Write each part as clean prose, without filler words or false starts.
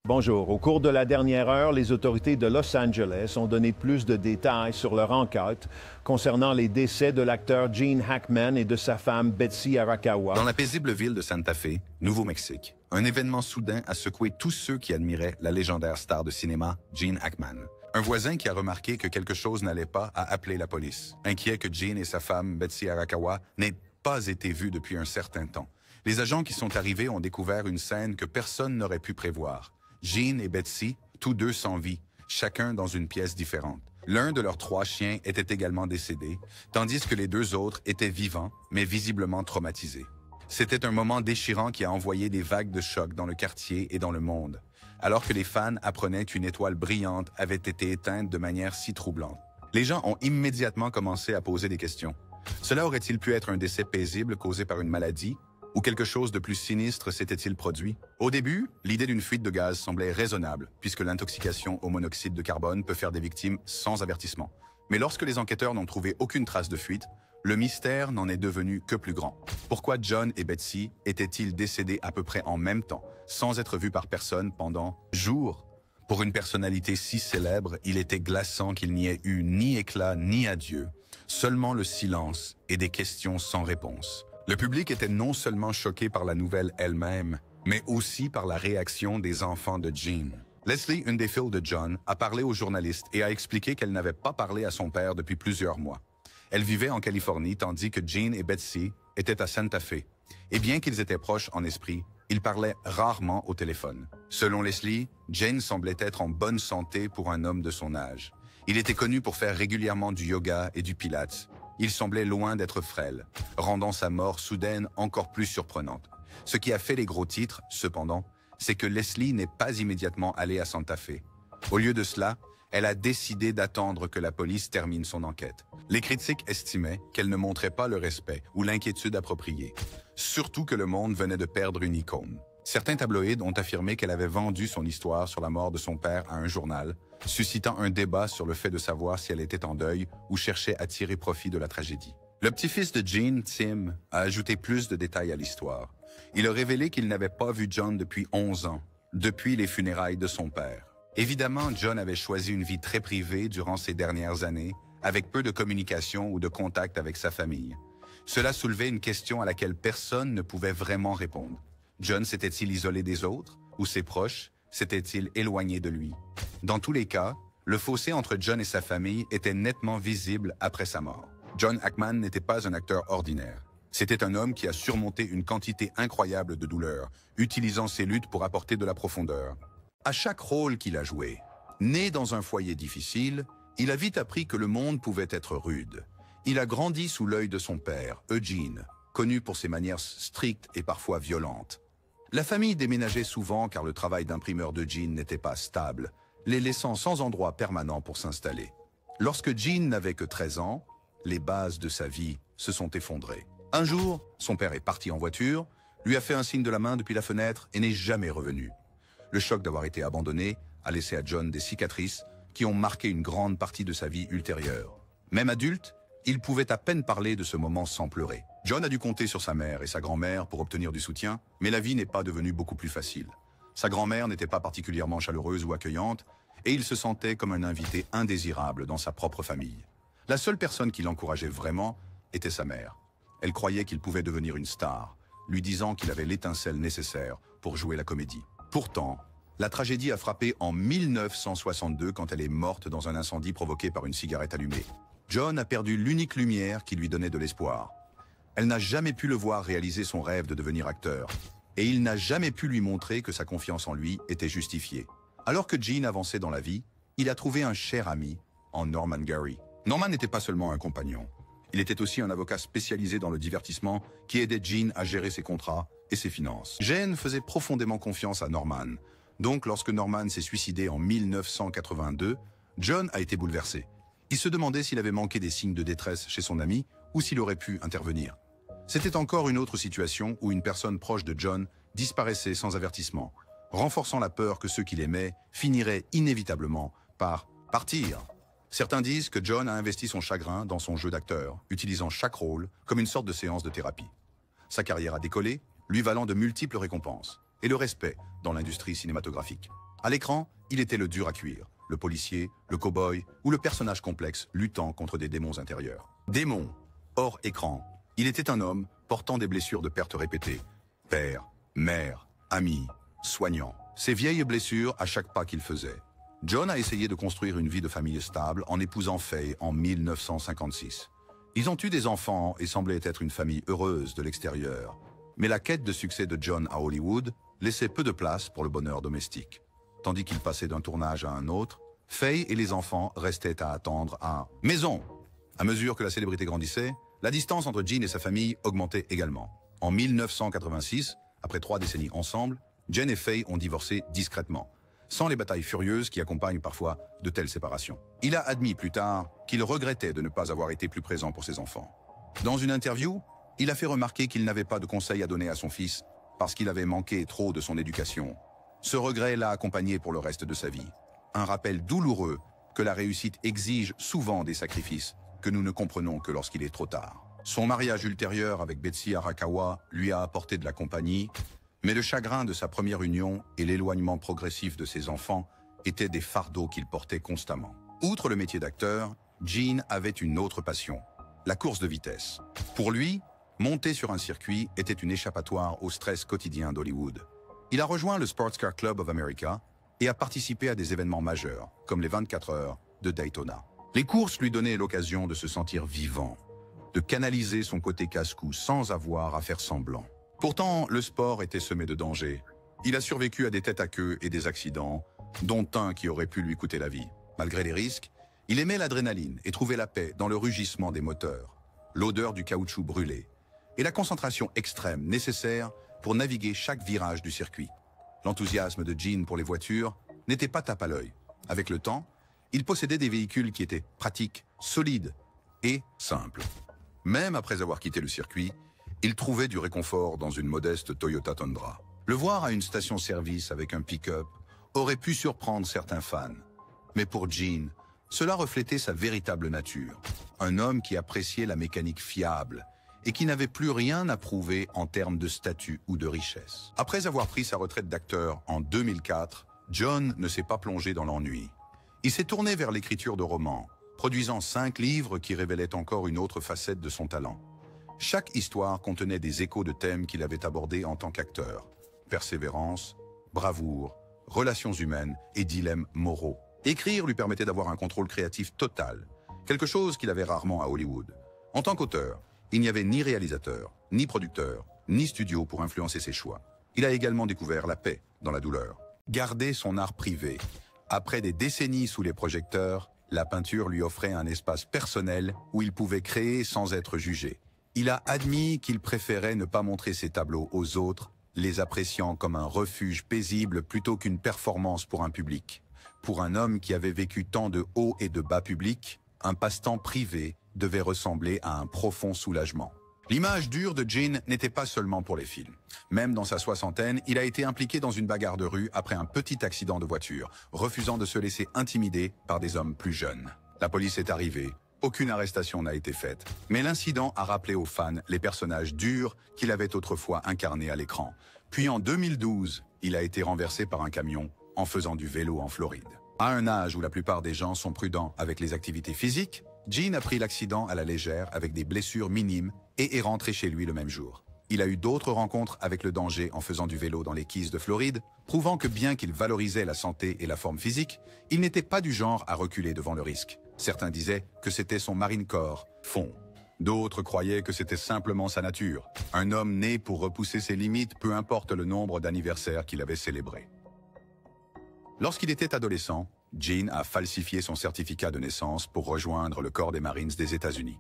Bonjour. Au cours de la dernière heure, les autorités de Los Angeles ont donné plus de détails sur leur enquête concernant les décès de l'acteur Gene Hackman et de sa femme Betsy Arakawa. Dans la paisible ville de Santa Fe, Nouveau-Mexique, un événement soudain a secoué tous ceux qui admiraient la légendaire star de cinéma Gene Hackman. Un voisin qui a remarqué que quelque chose n'allait pas a appelé la police, inquiet que Gene et sa femme Betsy Arakawa n'aient pas été vus depuis un certain temps. Les agents qui sont arrivés ont découvert une scène que personne n'aurait pu prévoir. Gene et Betsy, tous deux sans vie, chacun dans une pièce différente. L'un de leurs 3 chiens était également décédé, tandis que les 2 autres étaient vivants, mais visiblement traumatisés. C'était un moment déchirant qui a envoyé des vagues de choc dans le quartier et dans le monde, alors que les fans apprenaient qu'une étoile brillante avait été éteinte de manière si troublante. Les gens ont immédiatement commencé à poser des questions. Cela aurait-il pu être un décès paisible causé par une maladie? Ou quelque chose de plus sinistre s'était-il produit? Au début, l'idée d'une fuite de gaz semblait raisonnable, puisque l'intoxication au monoxyde de carbone peut faire des victimes sans avertissement. Mais lorsque les enquêteurs n'ont trouvé aucune trace de fuite, le mystère n'en est devenu que plus grand. Pourquoi John et Betsy étaient-ils décédés à peu près en même temps, sans être vus par personne pendant jours? Pour une personnalité si célèbre, il était glaçant qu'il n'y ait eu ni éclat ni adieu, seulement le silence et des questions sans réponse. Le public était non seulement choqué par la nouvelle elle-même, mais aussi par la réaction des enfants de Gene. Leslie, une des filles de John, a parlé aux journalistes et a expliqué qu'elle n'avait pas parlé à son père depuis plusieurs mois. Elle vivait en Californie tandis que Gene et Betsy étaient à Santa Fe. Et bien qu'ils étaient proches en esprit, ils parlaient rarement au téléphone. Selon Leslie, Gene semblait être en bonne santé pour un homme de son âge. Il était connu pour faire régulièrement du yoga et du pilates. Il semblait loin d'être frêle, rendant sa mort soudaine encore plus surprenante. Ce qui a fait les gros titres, cependant, c'est que Leslie n'est pas immédiatement allée à Santa Fe. Au lieu de cela, elle a décidé d'attendre que la police termine son enquête. Les critiques estimaient qu'elle ne montrait pas le respect ou l'inquiétude appropriée, surtout que le monde venait de perdre une icône. Certains tabloïds ont affirmé qu'elle avait vendu son histoire sur la mort de son père à un journal, suscitant un débat sur le fait de savoir si elle était en deuil ou cherchait à tirer profit de la tragédie. Le petit-fils de Gene, Tim, a ajouté plus de détails à l'histoire. Il a révélé qu'il n'avait pas vu John depuis 11 ans, depuis les funérailles de son père. Évidemment, John avait choisi une vie très privée durant ces dernières années, avec peu de communication ou de contact avec sa famille. Cela soulevait une question à laquelle personne ne pouvait vraiment répondre. John s'était-il isolé des autres, ou ses proches s'étaient-ils éloignés de lui? Dans tous les cas, le fossé entre John et sa famille était nettement visible après sa mort. John Hackman n'était pas un acteur ordinaire. C'était un homme qui a surmonté une quantité incroyable de douleurs, utilisant ses luttes pour apporter de la profondeur. À chaque rôle qu'il a joué, né dans un foyer difficile, il a vite appris que le monde pouvait être rude. Il a grandi sous l'œil de son père, Eugene, connu pour ses manières strictes et parfois violentes. La famille déménageait souvent car le travail d'imprimeur de Gene n'était pas stable, les laissant sans endroit permanent pour s'installer. Lorsque Gene n'avait que 13 ans, les bases de sa vie se sont effondrées. Un jour, son père est parti en voiture, lui a fait un signe de la main depuis la fenêtre et n'est jamais revenu. Le choc d'avoir été abandonné a laissé à John des cicatrices qui ont marqué une grande partie de sa vie ultérieure. Même adulte, il pouvait à peine parler de ce moment sans pleurer. John a dû compter sur sa mère et sa grand-mère pour obtenir du soutien, mais la vie n'est pas devenue beaucoup plus facile. Sa grand-mère n'était pas particulièrement chaleureuse ou accueillante, et il se sentait comme un invité indésirable dans sa propre famille. La seule personne qui l'encourageait vraiment était sa mère. Elle croyait qu'il pouvait devenir une star, lui disant qu'il avait l'étincelle nécessaire pour jouer la comédie. Pourtant, la tragédie a frappé en 1962 quand elle est morte dans un incendie provoqué par une cigarette allumée. John a perdu l'unique lumière qui lui donnait de l'espoir. Elle n'a jamais pu le voir réaliser son rêve de devenir acteur, et il n'a jamais pu lui montrer que sa confiance en lui était justifiée. Alors que Gene avançait dans la vie, il a trouvé un cher ami en Norman Gary. Norman n'était pas seulement un compagnon, il était aussi un avocat spécialisé dans le divertissement qui aidait Gene à gérer ses contrats et ses finances. Gene faisait profondément confiance à Norman, donc lorsque Norman s'est suicidé en 1982, John a été bouleversé. Il se demandait s'il avait manqué des signes de détresse chez son ami ou s'il aurait pu intervenir. C'était encore une autre situation où une personne proche de John disparaissait sans avertissement, renforçant la peur que ceux qu'il aimait finiraient inévitablement par partir. Certains disent que John a investi son chagrin dans son jeu d'acteur, utilisant chaque rôle comme une sorte de séance de thérapie. Sa carrière a décollé, lui valant de multiples récompenses, et le respect dans l'industrie cinématographique. À l'écran, il était le dur à cuire, le policier, le cow-boy ou le personnage complexe luttant contre des démons intérieurs. Démon, hors écran, il était un homme portant des blessures de perte répétées. Père, mère, ami, soignant. Ces vieilles blessures à chaque pas qu'il faisait. John a essayé de construire une vie de famille stable en épousant Faye en 1956. Ils ont eu des enfants et semblaient être une famille heureuse de l'extérieur. Mais la quête de succès de John à Hollywood laissait peu de place pour le bonheur domestique. Tandis qu'il passait d'un tournage à un autre, Faye et les enfants restaient à attendre à maison. À mesure que la célébrité grandissait, la distance entre Gene et sa famille augmentait également. En 1986, après 3 décennies ensemble, Jen et Faye ont divorcé discrètement, sans les batailles furieuses qui accompagnent parfois de telles séparations. Il a admis plus tard qu'il regrettait de ne pas avoir été plus présent pour ses enfants. Dans une interview, il a fait remarquer qu'il n'avait pas de conseils à donner à son fils parce qu'il avait manqué trop de son éducation. Ce regret l'a accompagné pour le reste de sa vie. Un rappel douloureux que la réussite exige souvent des sacrifices que nous ne comprenons que lorsqu'il est trop tard. Son mariage ultérieur avec Betsy Arakawa lui a apporté de la compagnie, mais le chagrin de sa première union et l'éloignement progressif de ses enfants étaient des fardeaux qu'il portait constamment. Outre le métier d'acteur, Gene avait une autre passion, la course de vitesse. Pour lui, monter sur un circuit était une échappatoire au stress quotidien d'Hollywood. Il a rejoint le Sports Car Club of America et a participé à des événements majeurs, comme les 24 heures de Daytona. Les courses lui donnaient l'occasion de se sentir vivant, de canaliser son côté casse-cou sans avoir à faire semblant. Pourtant, le sport était semé de dangers. Il a survécu à des têtes à queue et des accidents, dont un qui aurait pu lui coûter la vie. Malgré les risques, il aimait l'adrénaline et trouvait la paix dans le rugissement des moteurs, l'odeur du caoutchouc brûlé et la concentration extrême nécessaire pour naviguer chaque virage du circuit. L'enthousiasme de Gene pour les voitures n'était pas tape à l'œil. Avec le temps, il possédait des véhicules qui étaient pratiques, solides et simples. Même après avoir quitté le circuit, il trouvait du réconfort dans une modeste Toyota Tundra. Le voir à une station-service avec un pick-up aurait pu surprendre certains fans. Mais pour Gene, cela reflétait sa véritable nature. Un homme qui appréciait la mécanique fiable et qui n'avait plus rien à prouver en termes de statut ou de richesse. Après avoir pris sa retraite d'acteur en 2004, John ne s'est pas plongé dans l'ennui. Il s'est tourné vers l'écriture de romans, produisant 5 livres qui révélaient encore une autre facette de son talent. Chaque histoire contenait des échos de thèmes qu'il avait abordés en tant qu'acteur. Persévérance, bravoure, relations humaines et dilemmes moraux. Écrire lui permettait d'avoir un contrôle créatif total, quelque chose qu'il avait rarement à Hollywood. En tant qu'auteur, il n'y avait ni réalisateur, ni producteur, ni studio pour influencer ses choix. Il a également découvert la paix dans la douleur. Garder son art privé. Après des décennies sous les projecteurs, la peinture lui offrait un espace personnel où il pouvait créer sans être jugé. Il a admis qu'il préférait ne pas montrer ses tableaux aux autres, les appréciant comme un refuge paisible plutôt qu'une performance pour un public. Pour un homme qui avait vécu tant de hauts et de bas publics, un passe-temps privé devait ressembler à un profond soulagement. L'image dure de Gene n'était pas seulement pour les films. Même dans sa soixantaine, il a été impliqué dans une bagarre de rue après un petit accident de voiture, refusant de se laisser intimider par des hommes plus jeunes. La police est arrivée. Aucune arrestation n'a été faite, mais l'incident a rappelé aux fans les personnages durs qu'il avait autrefois incarnés à l'écran. Puis en 2012, il a été renversé par un camion en faisant du vélo en Floride. À un âge où la plupart des gens sont prudents avec les activités physiques, Gene a pris l'accident à la légère avec des blessures minimes et est rentré chez lui le même jour. Il a eu d'autres rencontres avec le danger en faisant du vélo dans les Keys de Floride, prouvant que bien qu'il valorisait la santé et la forme physique, il n'était pas du genre à reculer devant le risque. Certains disaient que c'était son Marine Corps, fond. D'autres croyaient que c'était simplement sa nature. Un homme né pour repousser ses limites, peu importe le nombre d'anniversaires qu'il avait célébrés. Lorsqu'il était adolescent, Gene a falsifié son certificat de naissance pour rejoindre le corps des Marines des États-Unis.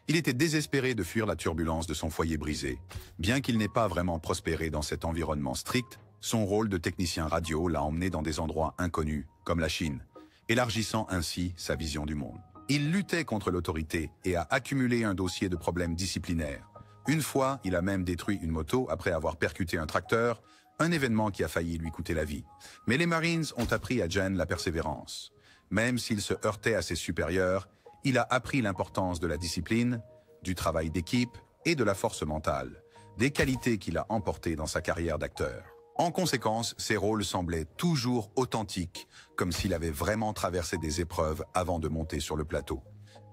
Il était désespéré de fuir la turbulence de son foyer brisé. Bien qu'il n'ait pas vraiment prospéré dans cet environnement strict, son rôle de technicien radio l'a emmené dans des endroits inconnus, comme la Chine, élargissant ainsi sa vision du monde. Il luttait contre l'autorité et a accumulé un dossier de problèmes disciplinaires. Une fois, il a même détruit une moto après avoir percuté un tracteur, un événement qui a failli lui coûter la vie. Mais les Marines ont appris à Gene la persévérance. Même s'il se heurtait à ses supérieurs, il a appris l'importance de la discipline, du travail d'équipe et de la force mentale, des qualités qu'il a emportées dans sa carrière d'acteur. En conséquence, ses rôles semblaient toujours authentiques, comme s'il avait vraiment traversé des épreuves avant de monter sur le plateau.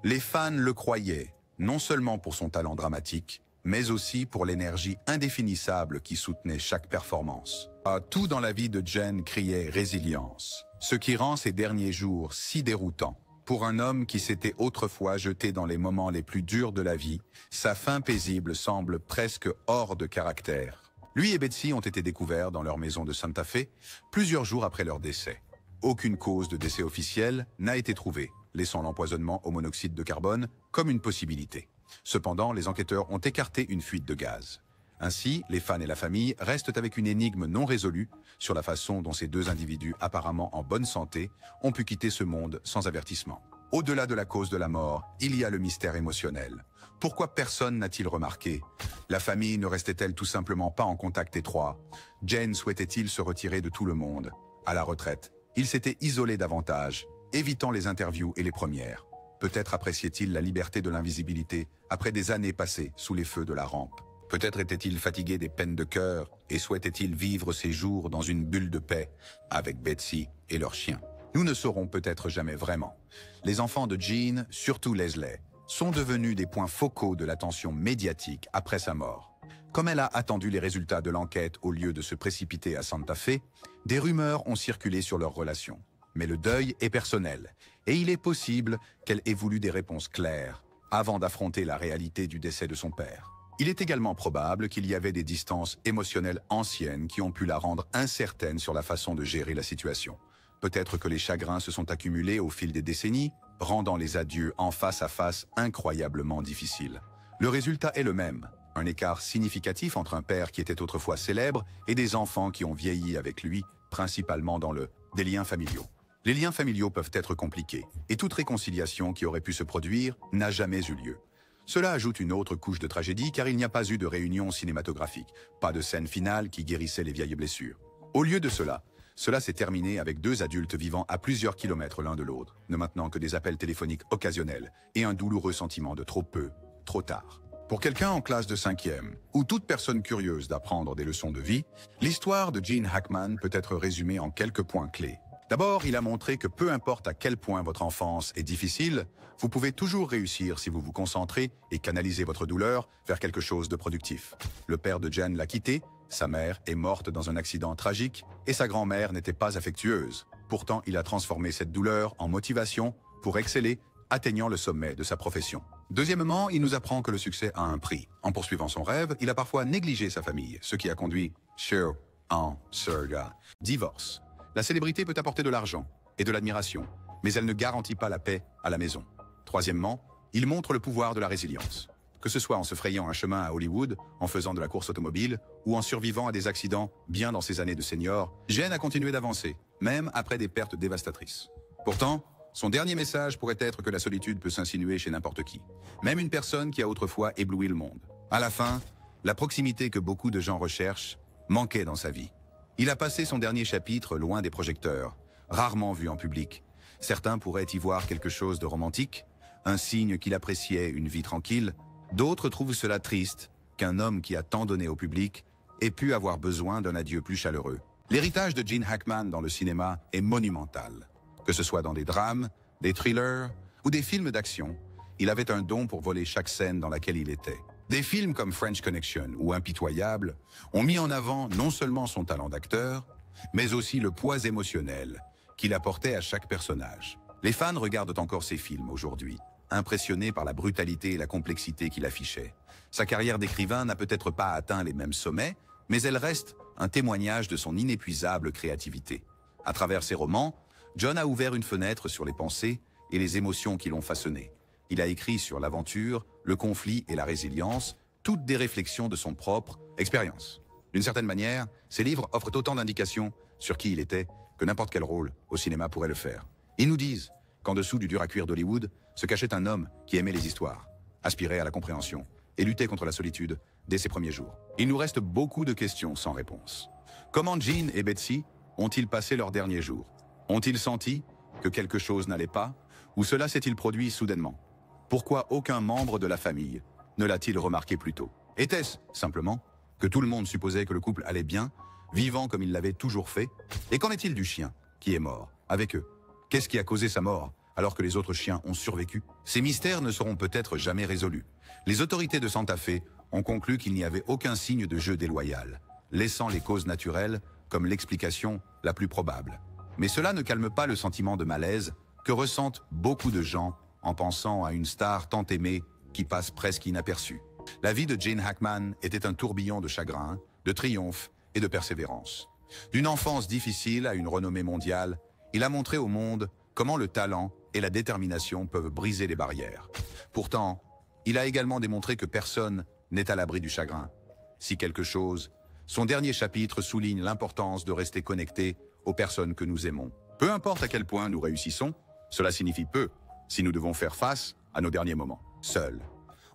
Les fans le croyaient, non seulement pour son talent dramatique, mais aussi pour l'énergie indéfinissable qui soutenait chaque performance. Tout dans la vie de Jen criait résilience, ce qui rend ces derniers jours si déroutants. Pour un homme qui s'était autrefois jeté dans les moments les plus durs de la vie, sa fin paisible semble presque hors de caractère. Lui et Betsy ont été découverts dans leur maison de Santa Fe plusieurs jours après leur décès. Aucune cause de décès officielle n'a été trouvée, laissant l'empoisonnement au monoxyde de carbone comme une possibilité. Cependant, les enquêteurs ont écarté une fuite de gaz. Ainsi, les fans et la famille restent avec une énigme non résolue sur la façon dont ces deux individus apparemment en bonne santé ont pu quitter ce monde sans avertissement. Au-delà de la cause de la mort, il y a le mystère émotionnel. Pourquoi personne n'a-t-il remarqué? La famille ne restait-elle tout simplement pas en contact étroit? Jen souhaitait-il se retirer de tout le monde? À la retraite, il s'était isolé davantage, évitant les interviews et les premières. Peut-être appréciait-il la liberté de l'invisibilité après des années passées sous les feux de la rampe. Peut-être était-il fatigué des peines de cœur et souhaitait-il vivre ses jours dans une bulle de paix avec Betsy et leur chien. Nous ne saurons peut-être jamais vraiment. Les enfants de Jean, surtout Leslie, sont devenus des points focaux de l'attention médiatique après sa mort. Comme elle a attendu les résultats de l'enquête au lieu de se précipiter à Santa Fe, des rumeurs ont circulé sur leur relation. Mais le deuil est personnel, et il est possible qu'elle ait voulu des réponses claires avant d'affronter la réalité du décès de son père. Il est également probable qu'il y avait des distances émotionnelles anciennes qui ont pu la rendre incertaine sur la façon de gérer la situation. Peut-être que les chagrins se sont accumulés au fil des décennies, rendant les adieux en face à face incroyablement difficiles. Le résultat est le même, un écart significatif entre un père qui était autrefois célèbre et des enfants qui ont vieilli avec lui, principalement dans des liens familiaux. Les liens familiaux peuvent être compliqués, et toute réconciliation qui aurait pu se produire n'a jamais eu lieu. Cela ajoute une autre couche de tragédie car il n'y a pas eu de réunion cinématographique, pas de scène finale qui guérissait les vieilles blessures. Au lieu de cela s'est terminé avec deux adultes vivant à plusieurs kilomètres l'un de l'autre, ne maintenant que des appels téléphoniques occasionnels et un douloureux sentiment de trop peu, trop tard. Pour quelqu'un en classe de 5e, ou toute personne curieuse d'apprendre des leçons de vie, l'histoire de Gene Hackman peut être résumée en quelques points clés. D'abord, il a montré que peu importe à quel point votre enfance est difficile, vous pouvez toujours réussir si vous vous concentrez et canalisez votre douleur vers quelque chose de productif. Le père de Jen l'a quitté, sa mère est morte dans un accident tragique et sa grand-mère n'était pas affectueuse. Pourtant, il a transformé cette douleur en motivation pour exceller, atteignant le sommet de sa profession. Deuxièmement, il nous apprend que le succès a un prix. En poursuivant son rêve, il a parfois négligé sa famille, ce qui a conduit Cher en Serga. Divorce. La célébrité peut apporter de l'argent et de l'admiration, mais elle ne garantit pas la paix à la maison. Troisièmement, il montre le pouvoir de la résilience. Que ce soit en se frayant un chemin à Hollywood, en faisant de la course automobile, ou en survivant à des accidents bien dans ses années de senior, Jen a continué d'avancer, même après des pertes dévastatrices. Pourtant, son dernier message pourrait être que la solitude peut s'insinuer chez n'importe qui, même une personne qui a autrefois ébloui le monde. À la fin, la proximité que beaucoup de gens recherchent manquait dans sa vie. Il a passé son dernier chapitre loin des projecteurs, rarement vu en public. Certains pourraient y voir quelque chose de romantique, un signe qu'il appréciait une vie tranquille. D'autres trouvent cela triste qu'un homme qui a tant donné au public ait pu avoir besoin d'un adieu plus chaleureux. L'héritage de Gene Hackman dans le cinéma est monumental. Que ce soit dans des drames, des thrillers ou des films d'action, il avait un don pour voler chaque scène dans laquelle il était. Des films comme French Connection ou Impitoyable ont mis en avant non seulement son talent d'acteur, mais aussi le poids émotionnel qu'il apportait à chaque personnage. Les fans regardent encore ces films aujourd'hui, impressionnés par la brutalité et la complexité qu'il affichait. Sa carrière d'écrivain n'a peut-être pas atteint les mêmes sommets, mais elle reste un témoignage de son inépuisable créativité. À travers ses romans, John a ouvert une fenêtre sur les pensées et les émotions qui l'ont façonné. Il a écrit sur l'aventure, le conflit et la résilience, toutes des réflexions de son propre expérience. D'une certaine manière, ses livres offrent autant d'indications sur qui il était que n'importe quel rôle au cinéma pourrait le faire. Ils nous disent qu'en dessous du dur à cuire d'Hollywood se cachait un homme qui aimait les histoires, aspirait à la compréhension et luttait contre la solitude dès ses premiers jours. Il nous reste beaucoup de questions sans réponse. Comment Gene et Betsy ont-ils passé leurs derniers jours? Ont-ils senti que quelque chose n'allait pas? Ou cela s'est-il produit soudainement? Pourquoi aucun membre de la famille ne l'a-t-il remarqué plus tôt? Était-ce simplement que tout le monde supposait que le couple allait bien, vivant comme il l'avait toujours fait? Et qu'en est-il du chien, qui est mort, avec eux? Qu'est-ce qui a causé sa mort, alors que les autres chiens ont survécu? Ces mystères ne seront peut-être jamais résolus. Les autorités de Santa Fe ont conclu qu'il n'y avait aucun signe de jeu déloyal, laissant les causes naturelles comme l'explication la plus probable. Mais cela ne calme pas le sentiment de malaise que ressentent beaucoup de gens en pensant à une star tant aimée qui passe presque inaperçue. La vie de Gene Hackman était un tourbillon de chagrin, de triomphe et de persévérance. D'une enfance difficile à une renommée mondiale, il a montré au monde comment le talent et la détermination peuvent briser les barrières. Pourtant, il a également démontré que personne n'est à l'abri du chagrin. Si quelque chose, son dernier chapitre souligne l'importance de rester connecté aux personnes que nous aimons. Peu importe à quel point nous réussissons, cela signifie peu si nous devons faire face à nos derniers moments, seuls.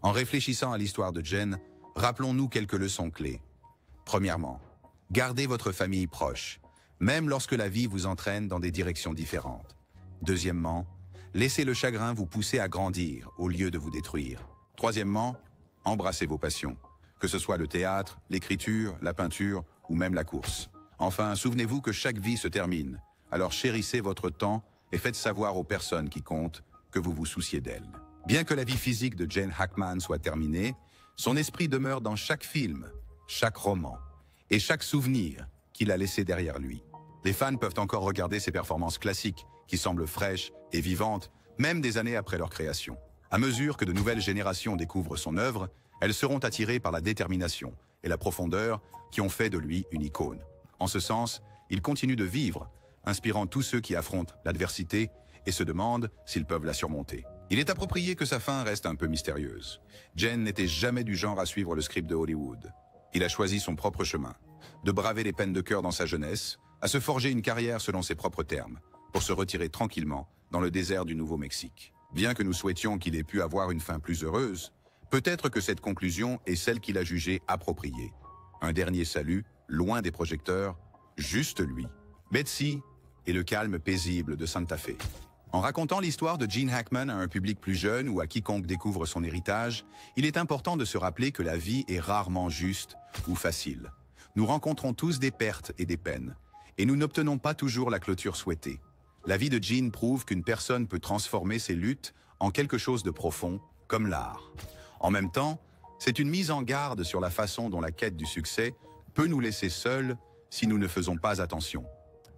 En réfléchissant à l'histoire de Jen, rappelons-nous quelques leçons clés. Premièrement, gardez votre famille proche, même lorsque la vie vous entraîne dans des directions différentes. Deuxièmement, laissez le chagrin vous pousser à grandir au lieu de vous détruire. Troisièmement, embrassez vos passions, que ce soit le théâtre, l'écriture, la peinture ou même la course. Enfin, souvenez-vous que chaque vie se termine, alors chérissez votre temps et faites savoir aux personnes qui comptent que vous vous souciez d'elles. Bien que la vie physique de Gene Hackman soit terminée, son esprit demeure dans chaque film, chaque roman et chaque souvenir qu'il a laissé derrière lui. Les fans peuvent encore regarder ses performances classiques, qui semblent fraîches et vivantes, même des années après leur création. À mesure que de nouvelles générations découvrent son œuvre, elles seront attirées par la détermination et la profondeur qui ont fait de lui une icône. En ce sens, il continue de vivre, inspirant tous ceux qui affrontent l'adversité et se demandent s'ils peuvent la surmonter. Il est approprié que sa fin reste un peu mystérieuse. Gene n'était jamais du genre à suivre le script de Hollywood. Il a choisi son propre chemin, de braver les peines de cœur dans sa jeunesse, à se forger une carrière selon ses propres termes, pour se retirer tranquillement dans le désert du Nouveau-Mexique. Bien que nous souhaitions qu'il ait pu avoir une fin plus heureuse, peut-être que cette conclusion est celle qu'il a jugée appropriée. Un dernier salut, loin des projecteurs, juste lui. Betsy et le calme paisible de Santa Fe. En racontant l'histoire de Gene Hackman à un public plus jeune ou à quiconque découvre son héritage, il est important de se rappeler que la vie est rarement juste ou facile. Nous rencontrons tous des pertes et des peines, et nous n'obtenons pas toujours la clôture souhaitée. La vie de Gene prouve qu'une personne peut transformer ses luttes en quelque chose de profond, comme l'art. En même temps, c'est une mise en garde sur la façon dont la quête du succès peut nous laisser seuls si nous ne faisons pas attention.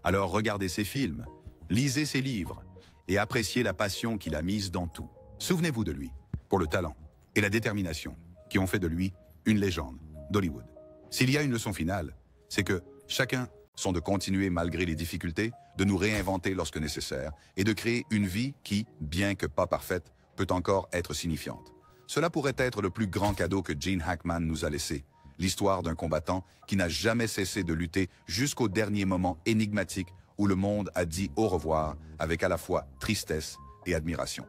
Alors regardez ses films, lisez ses livres, et appréciez la passion qu'il a mise dans tout. Souvenez-vous de lui, pour le talent et la détermination qui ont fait de lui une légende d'Hollywood. S'il y a une leçon finale, c'est que chacun sont de continuer malgré les difficultés, de nous réinventer lorsque nécessaire et de créer une vie qui, bien que pas parfaite, peut encore être signifiante. Cela pourrait être le plus grand cadeau que Gene Hackman nous a laissé, l'histoire d'un combattant qui n'a jamais cessé de lutter jusqu'au dernier moment énigmatique où le monde a dit au revoir avec à la fois tristesse et admiration.